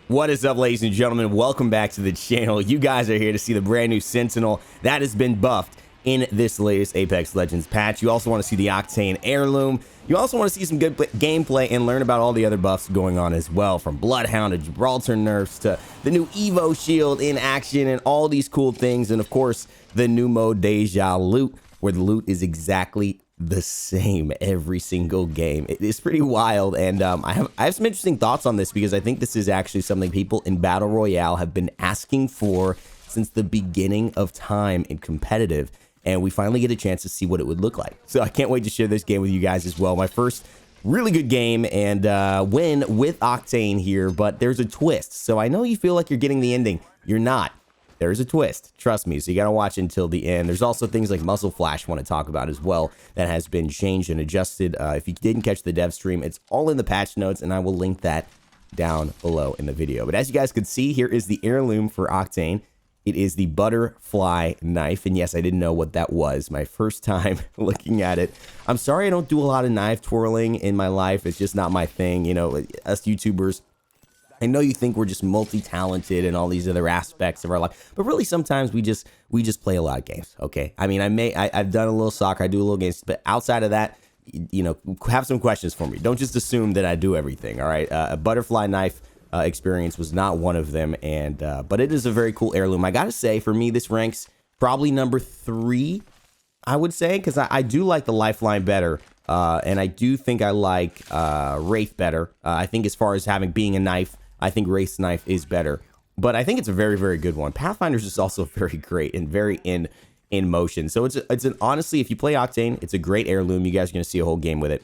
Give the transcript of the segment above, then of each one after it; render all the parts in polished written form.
What is up, ladies and gentlemen? Welcome back to the channel. You guys are here to see the brand new Sentinel that has been buffed in this latest Apex Legends patch. You also want to see the Octane Heirloom. You also want to see some good gameplay and learn about all the other buffs going on as well, from Bloodhound to Gibraltar nerfs to the new Evo shield in action and all these cool things. And of course, the new mode Deja Loot, where the loot is exactly the same every single game. It is pretty wild, and I have some interesting thoughts on this because I think this is actually something people in Battle Royale have been asking for since the beginning of time in competitive, and we finally get a chance to see what it would look like. So I can't wait to share this game with you guys as well. My first really good game and win with Octane here, but there's a twist. So I know you feel like you're getting the ending. You're not. There's a twist, trust me, so you gotta watch until the end. There's also things like muzzle flash I want to talk about as well that has been changed and adjusted. If you didn't catch the dev stream, it's all in the patch notes, and I will link that down below in the video. But as you guys can see, here is the heirloom for Octane. It is the butterfly knife, and yes, I didn't know what that was. My first time looking at it. I'm sorry I don't do a lot of knife twirling in my life. It's just not my thing. You know, us YouTubers, I know you think we're just multi-talented and all these other aspects of our life, but really sometimes we just play a lot of games, okay? I mean, I've done a little soccer, I do a little games, but outside of that, you know, have some questions for me. Don't just assume that I do everything, all right? A butterfly knife experience was not one of them, and but it is a very cool heirloom. I gotta say, for me, this ranks probably number 3, I would say, because I do like the lifeline better. And I do think I like Wraith better. I think as far as being a knife, I think Wraith's knife is better. But I think it's a very, very good one. Pathfinder's is also very great and very in motion. So it's an honestly, if you play Octane, it's a great heirloom. You guys are going to see a whole game with it,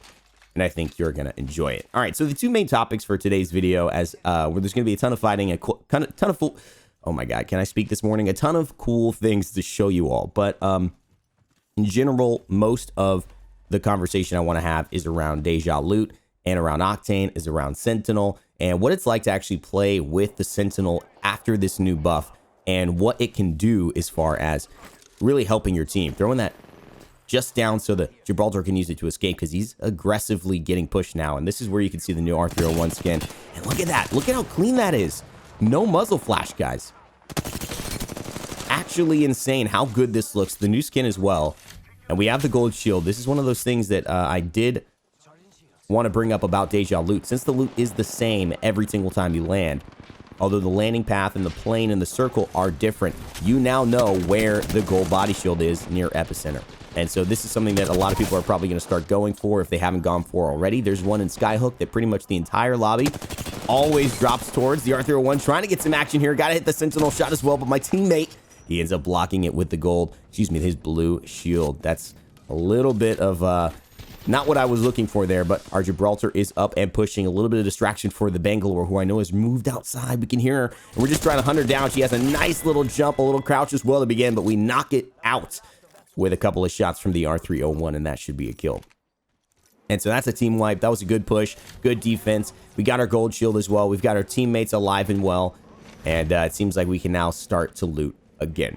and I think you're going to enjoy it. All right, so the two main topics for today's video, as where there's going to be a ton of fighting, ton of full. Oh my God, can I speak this morning? A ton of cool things to show you all. But in general, most of the conversation I want to have is around Deja Loot, and around Octane is around Sentinel, and what it's like to actually play with the Sentinel after this new buff, and what it can do as far as really helping your team. Throwing that just down so that Gibraltar can use it to escape, because he's aggressively getting pushed now, and this is where you can see the new R301 skin. And look at that. Look at how clean that is. No muzzle flash, guys. Actually insane how good this looks. The new skin as well. And we have the gold shield. This is one of those things that I did want to bring up about Deja Loot. Since the loot is the same every single time you land, although the landing path and the plane and the circle are different, you now know where the gold body shield is near epicenter. And so this is something that a lot of people are probably going to start going for if they haven't gone for already. There's one in Skyhook that pretty much the entire lobby always drops towards. The R301 trying to get some action here. Got to hit the Sentinel shot as well, but my teammate, he ends up blocking it with the gold, his blue shield. That's a little bit of not what I was looking for there, but our Gibraltar is up and pushing. A little bit of distraction for the Bangalore, who I know has moved outside. We can hear her, and we're just trying to hunt her down. She has a nice little jump, a little crouch as well to begin, but we knock it out with a couple of shots from the R301, and that should be a kill. And so that's a team wipe. That was a good push, good defense. We got our gold shield as well. We've got our teammates alive and well, and it seems like we can now start to loot again.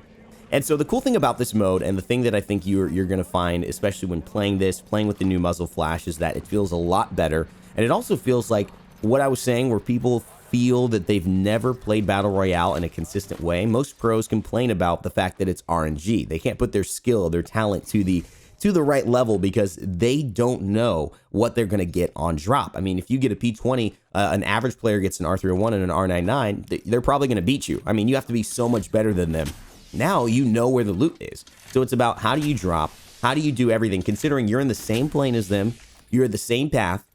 And so the cool thing about this mode, and the thing that I think you're going to find, especially when playing with the new muzzle flash, is that it feels a lot better. And it also feels like what I was saying, where people feel that they've never played Battle Royale in a consistent way. Most pros complain about the fact that it's RNG. They can't put their skill, their talent to the right level because they don't know what they're going to get on drop. I mean, if you get a P20, an average player gets an R301 and an R99, they're probably going to beat you. I mean, you have to be so much better than them. Now you know where the loot is. So it's about how do you drop? How do you do everything? Considering you're in the same plane as them, you're the same path,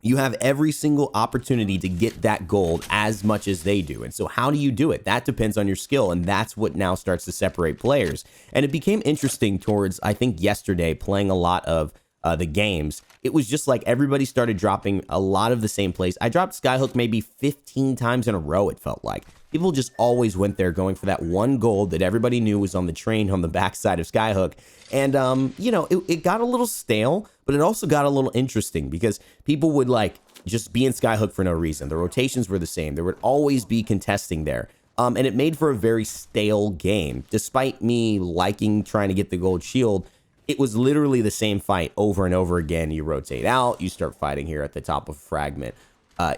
you have every single opportunity to get that gold as much as they do. And so how do you do it? That depends on your skill, and that's what now starts to separate players. And it became interesting towards, I think, yesterday, playing a lot of the games. It was just like everybody started dropping a lot of the same place. I dropped Skyhook maybe 15 times in a row, it felt like. People just always went there going for that one gold that everybody knew was on the train on the backside of Skyhook. And, you know, it got a little stale, but it also got a little interesting because people would like just be in Skyhook for no reason. The rotations were the same. There would always be contesting there. And it made for a very stale game. Despite me liking trying to get the gold shield, it was literally the same fight over and over again. You rotate out, you start fighting here at the top of Fragment.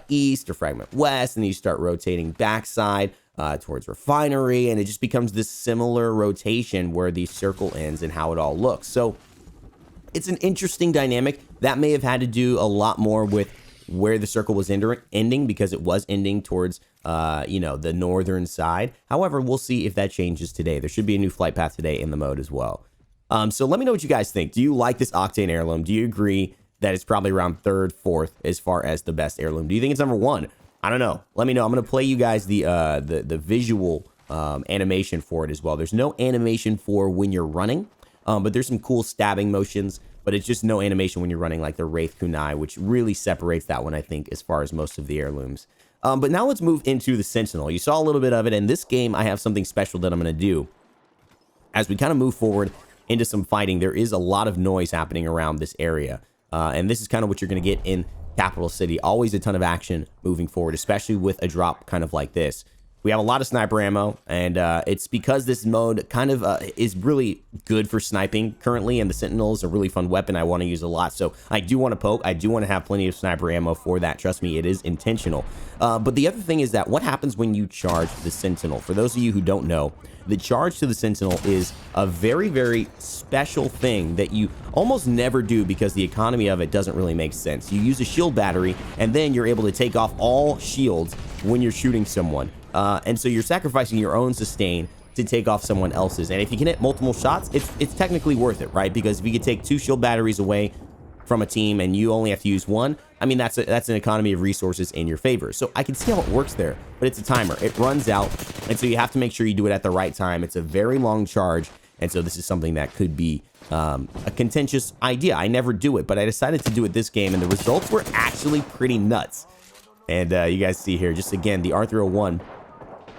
east or fragment west, and you start rotating backside towards refinery, and it just becomes this similar rotation where the circle ends and how it all looks. So it's an interesting dynamic that may have had to do a lot more with where the circle was ending, because it was ending towards the northern side. However, we'll see if that changes today. There should be a new flight path today in the mode as well. So let me know what you guys think. Do you like this Octane Heirloom? Do you agree that it's probably around 3rd, 4th as far as the best heirloom? Do you think it's number 1? I don't know. Let me know. I'm going to play you guys the visual animation for it as well. There's no animation for when you're running, but there's some cool stabbing motions, but it's just no animation when you're running, like the Wraith Kunai, which really separates that one, I think, as far as most of the heirlooms. But now let's move into the Sentinel. You saw a little bit of it. In this game, I have something special that I'm going to do. As we kind of move forward into some fighting, there is a lot of noise happening around this area. And this is kind of what you're going to get in Capital City. Always a ton of action moving forward, especially with a drop kind of like this. We have a lot of sniper ammo, and it's because this mode kind of is really good for sniping currently, and the Sentinel is a really fun weapon I want to use a lot. So I do want to poke. I do want to have plenty of sniper ammo for that. Trust me, it is intentional. But the other thing is that what happens when you charge the Sentinel? For those of you who don't know, the charge to the Sentinel is a very, very special thing that you almost never do because the economy of it doesn't really make sense. You use a shield battery, and then you're able to take off all shields when you're shooting someone. And so you're sacrificing your own sustain to take off someone else's. And if you can hit multiple shots, it's technically worth it, right? Because if you could take 2 shield batteries away from a team and you only have to use 1, I mean, that's an economy of resources in your favor. So I can see how it works there, but it's a timer. It runs out, and so you have to make sure you do it at the right time. It's a very long charge, and so this is something that could be a contentious idea. I never do it, but I decided to do it this game, and the results were actually pretty nuts. And you guys see here, just again, the R301,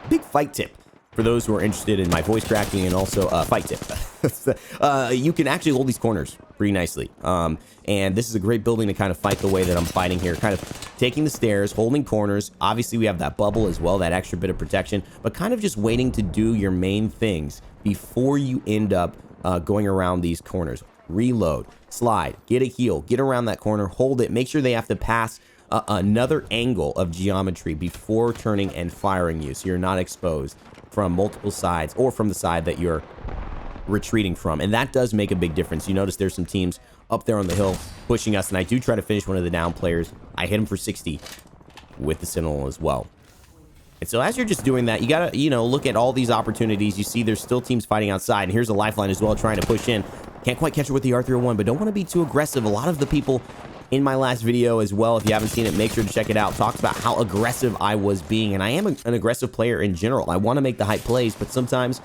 big fight tip for those who are interested in my voice cracking, and also fight tip. You can actually hold these corners pretty nicely. And this is a great building to kind of fight the way that I'm fighting here. Kind of taking the stairs, holding corners. Obviously, we have that bubble as well, that extra bit of protection. But kind of just waiting to do your main things before you end up going around these corners. Reload, slide, get a heal, get around that corner, hold it. Make sure they have to pass another angle of geometry before turning and firing you, so you're not exposed from multiple sides or from the side that you're retreating from. And that does make a big difference. You notice there's some teams up there on the hill pushing us, and I do try to finish one of the down players. I hit him for 60 with the Sentinel as well. And so as you're just doing that, you gotta, look at all these opportunities. You see there's still teams fighting outside, and here's a lifeline as well trying to push in. Can't quite catch it with the R301, but don't want to be too aggressive. A lot of the people in my last video as well, if you haven't seen it, make sure to check it out, talks about how aggressive I was being. And I am an aggressive player in general. I want to make the hype plays, but sometimes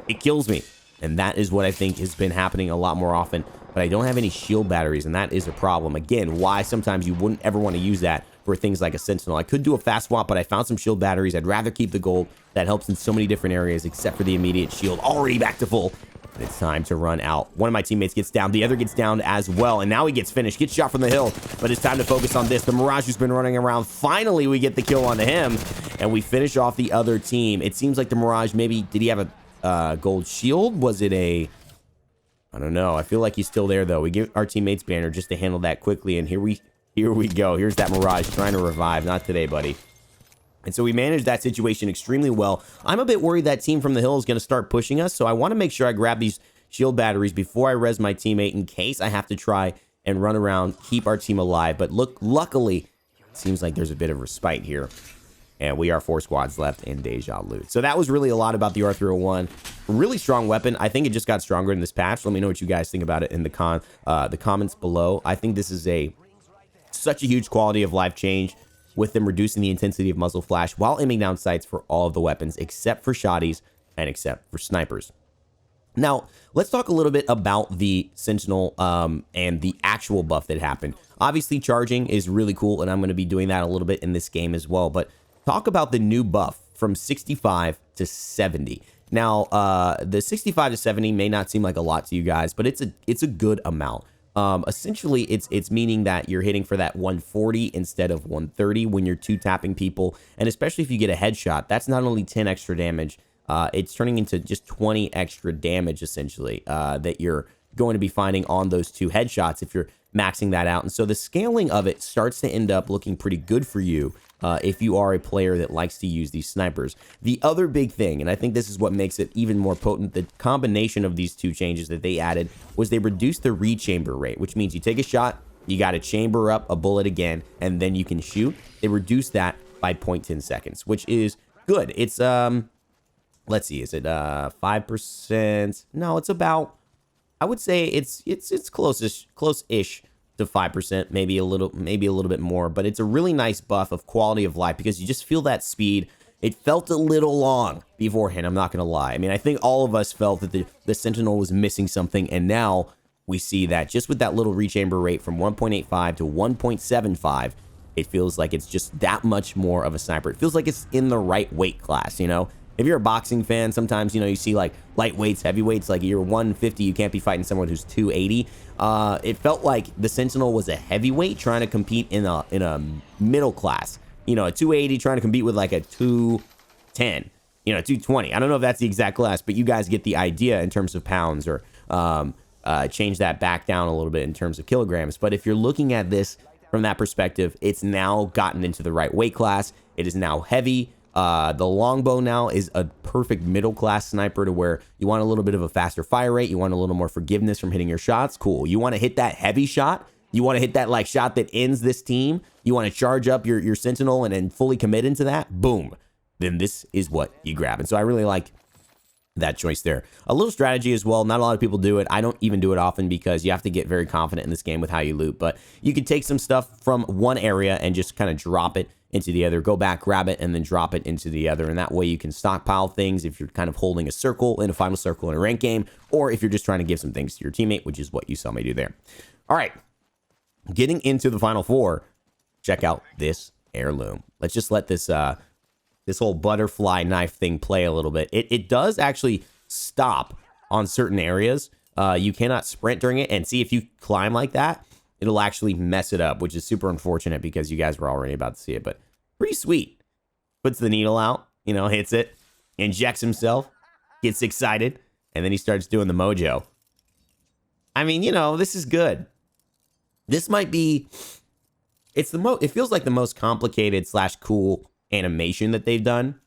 it kills me. And that is what I think has been happening a lot more often. But I don't have any shield batteries, and that is a problem. Again, why sometimes you wouldn't ever want to use that for things like a Sentinel. I could do a fast swap, but I found some shield batteries. I'd rather keep the gold. That helps in so many different areas, except for the immediate shield. Already back to full. It's time to run out. One of my teammates gets down. The other gets down as well. And now he gets finished. Gets shot from the hill. But it's time to focus on this. The Mirage who's been running around. Finally, we get the kill onto him. And we finish off the other team. It seems like the Mirage maybe... Did he have a gold shield? Was it a... I don't know. I feel like he's still there, though. We give our teammates banner just to handle that quickly. And here we go. Here's that Mirage trying to revive. Not today, buddy. And so we managed that situation extremely well. I'm a bit worried that team from the hill is going to start pushing us, so I want to make sure I grab these shield batteries before I res my teammate in case I have to try and run around, keep our team alive. But look, luckily, it seems like there's a bit of respite here. And we are 4 squads left in Deja Loot. So that was really a lot about the R301. Really strong weapon. I think it just got stronger in this patch. Let me know what you guys think about it in the comments below. I think this is such a huge quality of life change, with them reducing the intensity of muzzle flash while aiming down sights for all of the weapons, except for shotties and except for snipers. Now, let's talk a little bit about the Sentinel and the actual buff that happened. Obviously, charging is really cool, and I'm going to be doing that a little bit in this game as well. But talk about the new buff from 65 to 70. Now, the 65 to 70 may not seem like a lot to you guys, but it's a good amount. Essentially, it's meaning that you're hitting for that 140 instead of 130 when you're two-tapping people. And especially if you get a headshot, that's not only 10 extra damage, it's turning into just 20 extra damage, essentially, that you're going to be finding on those 2 headshots if you're maxing that out. And so the scaling of it starts to end up looking pretty good for you if you are a player that likes to use these snipers. The other big thing, and I think this is what makes it even more potent, the combination of these two changes that they added was they reduced the rechamber rate, which means you take a shot, you got to chamber up a bullet again, and then you can shoot. They reduced that by 0.10 seconds, which is good. It's, let's see, is it 5%? No, it's about, I would say it's close-ish to 5%, maybe a little bit more, but it's a really nice buff of quality of life because you just feel that speed. It felt a little long beforehand, I'm not going to lie. I mean, I think all of us felt that the Sentinel was missing something, and now we see that just with that little rechamber rate from 1.85 to 1.75, it feels like it's just that much more of a sniper. It feels like it's in the right weight class, you know? If you're a boxing fan, sometimes, you know, you see like lightweights, heavyweights, like you're 150, you can't be fighting someone who's 280. It felt like the Sentinel was a heavyweight trying to compete in a middle class. You know, a 280 trying to compete with like a 210, you know, 220. I don't know if that's the exact class, but you guys get the idea in terms of pounds, or change that back down a little bit in terms of kilograms. But if you're looking at this from that perspective, it's now gotten into the right weight class. It is now heavy. The longbow now is a perfect middle class sniper to where you want a little bit of a faster fire rate. You want a little more forgiveness from hitting your shots. Cool. You want to hit that heavy shot. You want to hit that like shot that ends this team. You want to charge up your Sentinel and then fully commit into that. Boom. Then this is what you grab. And so I really like that choice there. A little strategy as well. Not a lot of people do it. I don't even do it often because you have to get very confident in this game with how you loot. But you can take some stuff from one area and just kind of drop it into the other. Go back, grab it, and then drop it into the other. And that way you can stockpile things if you're kind of holding a circle in a final circle in a ranked game, or if you're just trying to give some things to your teammate, which is what you saw me do there. All right. Getting into the final four, check out this heirloom. Let's just let this this whole butterfly knife thing play a little bit. It does actually stop on certain areas. You cannot sprint during it, and see if you climb like that, it'll actually mess it up, which is super unfortunate because you guys were already about to see it, but pretty sweet. Puts the needle out, you know, hits it, injects himself, gets excited, and then he starts doing the mojo. I mean, you know, this is good. This might be, it feels like the most complicated / cool animation that they've done.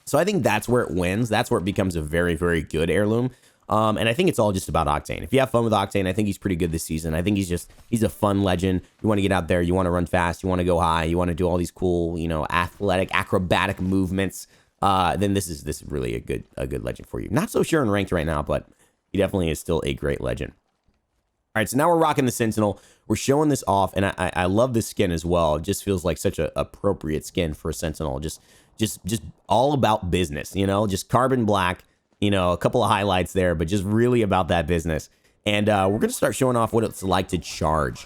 So I think that's where it wins. That's where it becomes a very, very good heirloom. And I think it's all just about Octane. If you have fun with Octane, I think he's pretty good this season. I think he's a fun legend. You want to get out there, you want to run fast, you want to go high, you want to do all these cool, you know, athletic, acrobatic movements. Then this is really a good legend for you. Not so sure in ranked right now, but he definitely is still a great legend. All right, so now we're rocking the Sentinel. We're showing this off, and I love this skin as well. It just feels like such a appropriate skin for a Sentinel. Just all about business, you know, just carbon black, you know, a couple of highlights there, but just really about that business. And we're going to start showing off what it's like to charge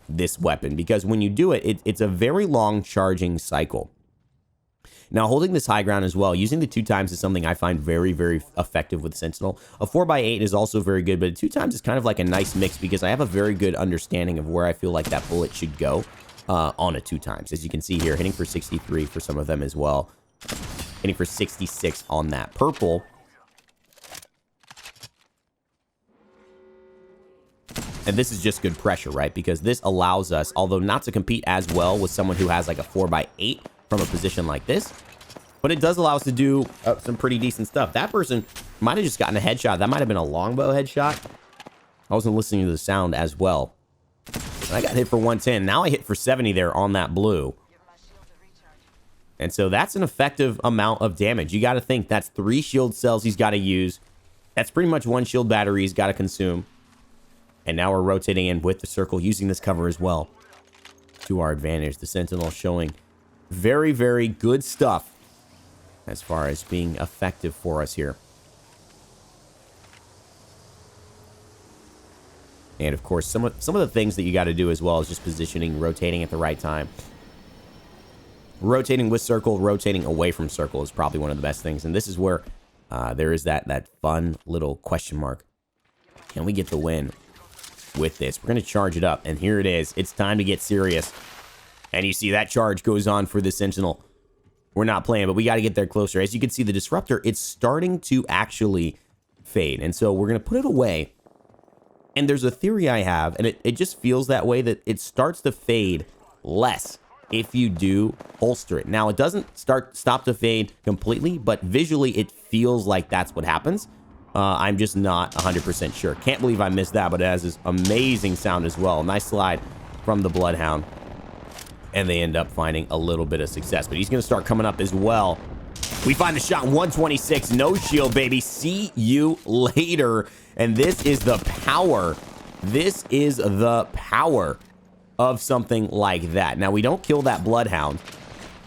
this weapon, because when you do it, it's a very long charging cycle. Now, holding this high ground as well, using the 2 times is something I find very, very effective with Sentinel. A 4x8 is also very good, but 2 times is kind of like a nice mix because I have a very good understanding of where I feel like that bullet should go on a 2 times. As you can see here, hitting for 63 for some of them as well. Hitting for 66 on that purple. And this is just good pressure, right? Because this allows us, although not to compete as well with someone who has like a 4x8, from a position like this, but it does allow us to do some pretty decent stuff. That person might have just gotten a headshot. That might have been a longbow headshot. I wasn't listening to the sound as well. And I got hit for 110. Now I hit for 70 there on that blue. And so that's an effective amount of damage. You got to think that's 3 shield cells he's got to use. That's pretty much 1 shield battery he's got to consume. And now we're rotating in with the circle, using this cover as well to our advantage. The Sentinel showing very, very good stuff as far as being effective for us here. And of course, some of the things that you got to do as well is just positioning, rotating at the right time. Rotating with circle, rotating away from circle is probably one of the best things. And this is where there is that fun little question mark. Can we get the win with this? We're going to charge it up, and here it is. It's time to get serious. And you see that charge goes on for the Sentinel. We're not playing, but we got to get there closer. As you can see, the Disruptor, it's starting to actually fade. And so we're going to put it away. And there's a theory I have, and it just feels that way, that it starts to fade less if you do holster it. Now, it doesn't stop to fade completely, but visually it feels like that's what happens. I'm just not 100% sure. Can't believe I missed that, but it has this amazing sound as well. Nice slide from the Bloodhound. And they end up finding a little bit of success. But he's going to start coming up as well. We find the shot, 126. No shield, baby. See you later. And this is the power. This is the power of something like that. Now, we don't kill that Bloodhound.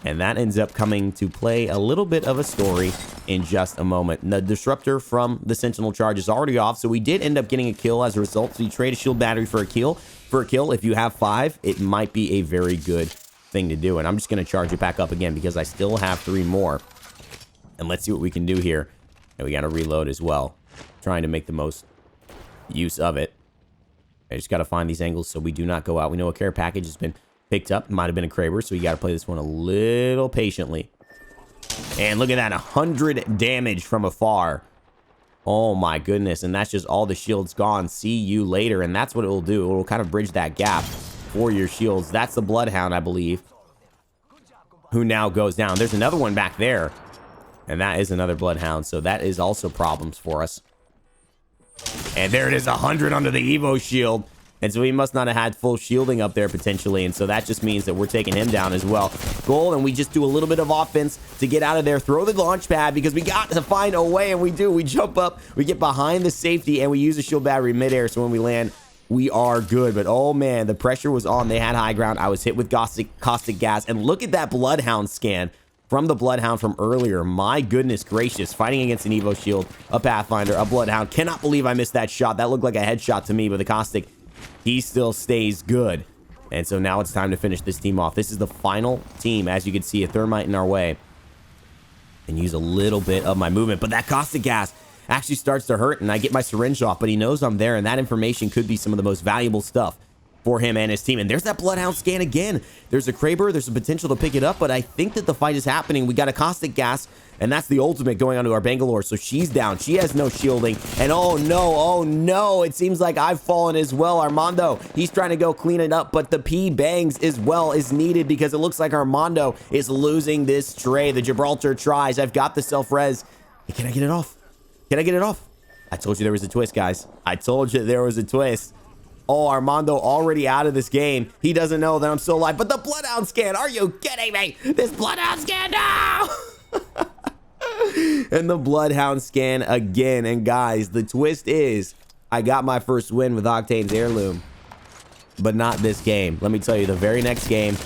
And that ends up coming to play a little bit of a story in just a moment. The disruptor from the Sentinel charge is already off, so we did end up getting a kill as a result. So you trade a shield battery for a kill. If you have 5, it might be a very good thing to do. And I'm just going to charge it back up again because I still have 3 more. And let's see what we can do here. And we got to reload as well, trying to make the most use of it. I just got to find these angles so we do not go out. We know a care package has been picked up. Might have been a Kraber, so you got to play this one a little patiently. And look at that, 100 damage from afar. Oh my goodness, and that's just all the shields gone. See you later, and that's what it will do. It will kind of bridge that gap for your shields. That's the Bloodhound, I believe, who now goes down. There's another one back there, and that is another Bloodhound, so that is also problems for us. And there it is, 100 under the Evo shield. And so he must not have had full shielding up there potentially. And so that just means that we're taking him down as well. Goal, and we just do a little bit of offense to get out of there. Throw the launch pad because we got to find a way. And we do. We jump up. We get behind the safety. And we use a shield battery midair. So when we land, we are good. But oh man, the pressure was on. They had high ground. I was hit with caustic gas. And look at that Bloodhound scan from the Bloodhound from earlier. My goodness gracious. Fighting against an Evo shield, a Pathfinder, a Bloodhound. Cannot believe I missed that shot. That looked like a headshot to me, but the caustic, he still stays good. And so now it's time to finish this team off. This is the final team. As you can see, a thermite in our way. And use a little bit of my movement. But that caustic gas actually starts to hurt. And I get my syringe off. But he knows I'm there. And that information could be some of the most valuable stuff for him and his team. And there's that Bloodhound scan again. There's a Kraber. There's a potential to pick it up. But I think that the fight is happening. We got a caustic gas. And that's the ultimate going onto our Bangalore. So she's down. She has no shielding. And oh no. It seems like I've fallen as well. Armando, he's trying to go clean it up. But the P bangs as well is needed because it looks like Armando is losing this tray. The Gibraltar tries. I've got the self-res. Hey, can I get it off? Can I get it off? I told you there was a twist, guys. I told you there was a twist. Oh, Armando already out of this game. He doesn't know that I'm still alive. But the Bloodhound scan. Are you kidding me? This Bloodhound scan. No! And the Bloodhound scan again. And guys, the twist is I got my first win with Octane's Heirloom, but not this game. Let me tell you, the very next game,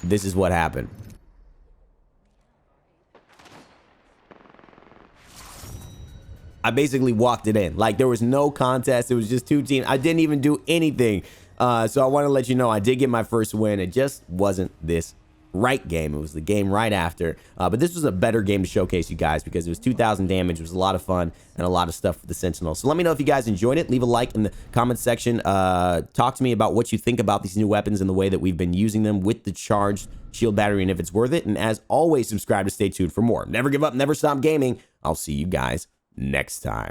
this is what happened. I basically walked it in. Like, there was no contest. It was just 2 teams. I didn't even do anything. So I want to let you know I did get my first win. It just wasn't this right game. It was the game right after. But this was a better game to showcase you guys because it was 2,000 damage. It was a lot of fun and a lot of stuff for the Sentinel. So let me know if you guys enjoyed it. Leave a like in the comment section. Talk to me about what you think about these new weapons and the way that we've been using them with the charged shield battery and if it's worth it. And as always, subscribe to stay tuned for more. Never give up, never stop gaming. I'll see you guys next time.